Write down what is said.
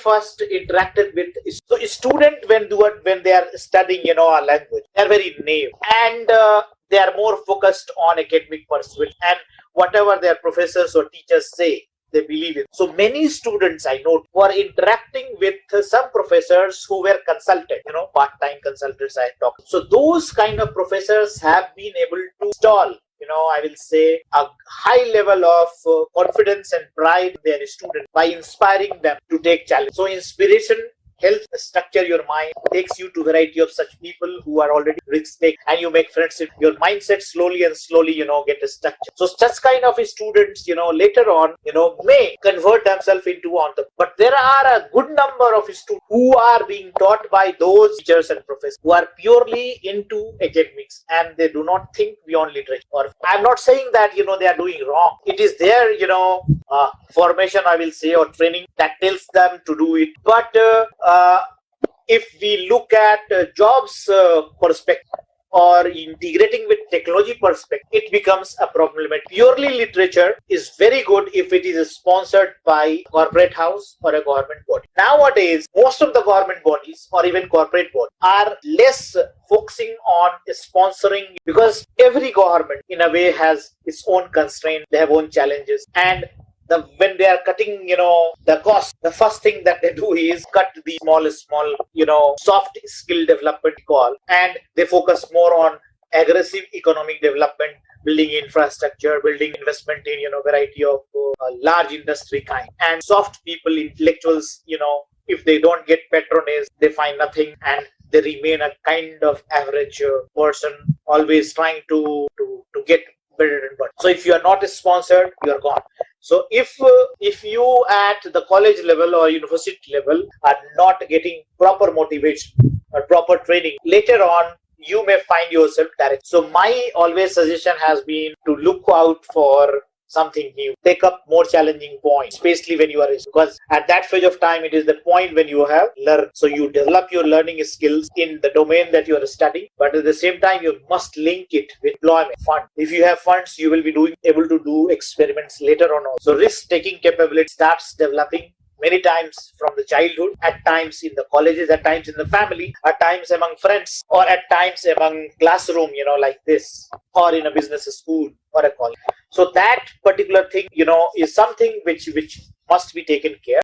first interacted with, so a student when they are studying a language, they are very naive, and they are more focused on academic pursuit, and whatever their professors or teachers say, they believe it. So many students I know were interacting with some professors who were consulted, part-time consultants I talked. So those kind of professors have been able to install, I will say, a high level of confidence and pride in their students by inspiring them to take challenge. So inspiration helps structure your mind, takes you to variety of such people who are already risk take, and you make friends. Your mindset slowly and slowly, get a structure. So such kind of students, later on, may convert themselves into entrepreneurs. But there are a good number of students who are being taught by those teachers and professors who are purely into academics, and they do not think beyond literature. Or I'm not saying that, they are doing wrong. It is their, formation, I will say, or training that tells them to do it. But if we look at jobs perspective, or integrating with technology perspective, it becomes a problematic. Purely literature is very good if it is sponsored by corporate house or a government body. Nowadays, most of the government bodies or even corporate bodies are less focusing on sponsoring, because every government in a way has its own constraints, they have own challenges, and when they are cutting, the cost, the first thing that they do is cut the small, soft skill development call, and they focus more on aggressive economic development, building infrastructure, building investment in, variety of large industry kind. And soft people, intellectuals, if they don't get patronage, they find nothing, and they remain a kind of average person, always trying to get better and better. So if you are not sponsored, you are gone. So if you at the college level or university level are not getting proper motivation or proper training, later on you may find yourself direct. So my always suggestion has been to look out for something new, take up more challenging points, especially when you are, because at that phase of time it is the point when you have learned. So you develop your learning skills in the domain that you are studying, but at the same time you must link it with employment fund. If you have funds, you will be able to do experiments later on also. So risk taking capability starts developing many times from the childhood, at times in the colleges, at times in the family, at times among friends, or at times among classroom, like this, or in a business school or a college. So that particular thing, is something which must be taken care.